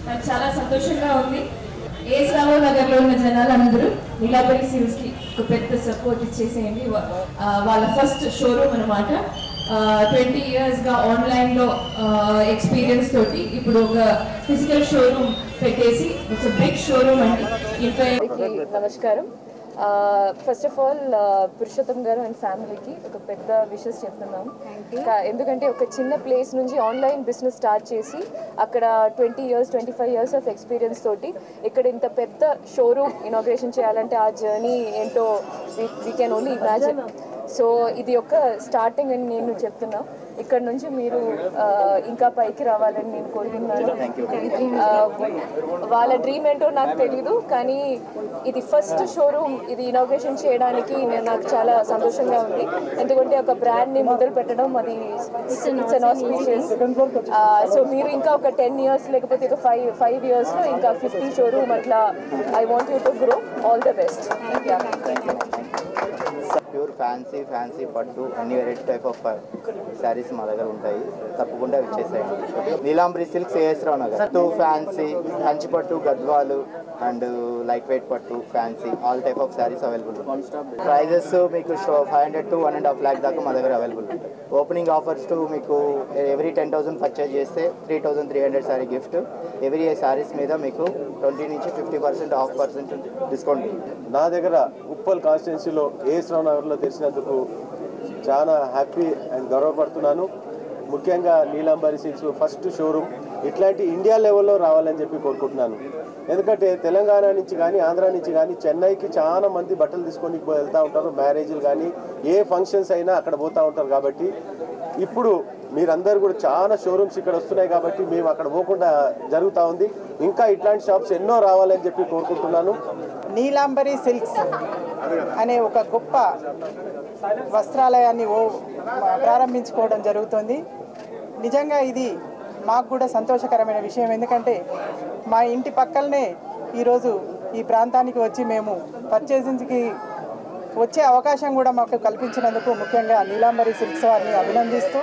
నాకు చాలా సంతోషంగా ఉంది. ఏఎస్ రామారావు నగర్లో ఉన్న జనాలందరూ నీలాంబరి సిల్క్స్కి ఒక పెద్ద సపోర్ట్ ఇచ్చేసేయండి. వాళ్ళ ఫస్ట్ షోరూమ్ అనమాట. 20 yearsగా ఆన్లైన్లో ఎక్స్పీరియన్స్ తోటి ఇప్పుడు ఒక ఫిజికల్ షోరూమ్ పెట్టేసి ఇట్స్ బిగ్ షోరూమ్ అండి. ఇంకా నమస్కారం. ఫస్ట్ ఆఫ్ ఆల్ పురుషోత్తం గారు అండ్ ఫ్యామిలీకి ఒక పెద్ద విషెస్ చెప్తున్నాం. ఎందుకంటే ఒక చిన్న ప్లేస్ నుంచి ఆన్లైన్ బిజినెస్ స్టార్ట్ చేసి అక్కడ 20 years 25 years ఆఫ్ ఎక్స్పీరియన్స్ తోటి ఇక్కడ ఇంత పెద్ద షోరూమ్ ఇనాగ్రేషన్ చేయాలంటే ఆ జర్నీ ఏంటో we can only imagine. So ఇది ఒక స్టార్టింగ్ అని నేను చెప్తున్నా. ఇక్కడ నుంచి మీరు ఇంకా పైకి రావాలని నేను కోరుకుంటున్నాను. వాళ్ళ డ్రీమ్ ఏంటో నాకు తెలీదు, కానీ ఇది ఫస్ట్ షోరూమ్ ఇది ఇనాగ్రేషన్ చేయడానికి నాకు చాలా సంతోషంగా ఉంది. ఎందుకంటే ఒక బ్రాండ్ని మొదలు పెట్టడం అది ఇట్స్ అన్ ఆస్పీషియస్. సో మీరు ఇంకా ఒక 10 years లేకపోతే ఒక 5 yearsలో ఇంకా 50 షోరూమ్ అట్లా I want you to grow. All the best. Pure fancy పట్టు అన్ని వెరైటీ టైప్ ఆఫ్ శారీస్ మా దగ్గర ఉంటాయి. తప్పకుండా వచ్చేసాయండి. Neelambari silks AS Rao Nagar. పట్టు ఫ్యాన్సీ, కంచి పట్టు, గద్వాలు అండ్ లైట్ వెయిట్ పట్టు, fancy all type of saris available. Prices మీకు 500 to 1.5 lakh దాకా మా దగ్గర అవైలబుల్ ఉంటాయి. ఓపెనింగ్ ఆఫర్స్ టు మీకు ఎవ్రీ 10,000 పర్చేజ్ చేస్తే 3,300 శారీ గిఫ్ట్. ఎవ్రీ శారీస్ మీద మీకు 20 నుంచి 50% ఆఫ్ డిస్కౌంట్. నా దగ్గర ఉప్పల్ కాన్స్టిట్యున్సీలో ఏఎస్ రావు నగర్లో తెలిసినందుకు చాలా హ్యాపీ అండ్ గర్వపడుతున్నాను. ముఖ్యంగా నీలాంబరి సిల్క్స్ ఫస్ట్ షోరూమ్ ఇట్లాంటి ఇండియా లెవెల్లో రావాలని చెప్పి కోరుకుంటున్నాను. ఎందుకంటే తెలంగాణ నుంచి కానీ ఆంధ్ర నుంచి కానీ చెన్నైకి చాలా మంది బట్టలు తీసుకొని వెళ్తూ ఉంటారు. మ్యారేజ్లు కానీ ఏ ఫంక్షన్స్ అయినా అక్కడ పోతూ ఉంటారు. కాబట్టి ఇప్పుడు మీరందరూ కూడా చాలా షోరూమ్స్ ఇక్కడ వస్తున్నాయి కాబట్టి మేము అక్కడ పోకుండా జరుగుతూ ఉంది. ఇంకా ఇట్లాంటి షాప్స్ ఎన్నో రావాలని చెప్పి కోరుకుంటున్నాను. నీలాంబరి సిల్క్స్ అనే ఒక గొప్ప వస్త్రాలయాన్ని ప్రారంభించుకోవడం జరుగుతుంది. నిజంగా ఇది మాకు కూడా సంతోషకరమైన విషయం. ఎందుకంటే మా ఇంటి పక్కలనే ఈరోజు ఈ ప్రాంతానికి వచ్చి మేము పర్చేసింగ్కి వచ్చే అవకాశం కూడా మాకు కల్పించినందుకు ముఖ్యంగా నీలాంబరి సిల్క్స్ వారిని అభినందిస్తూ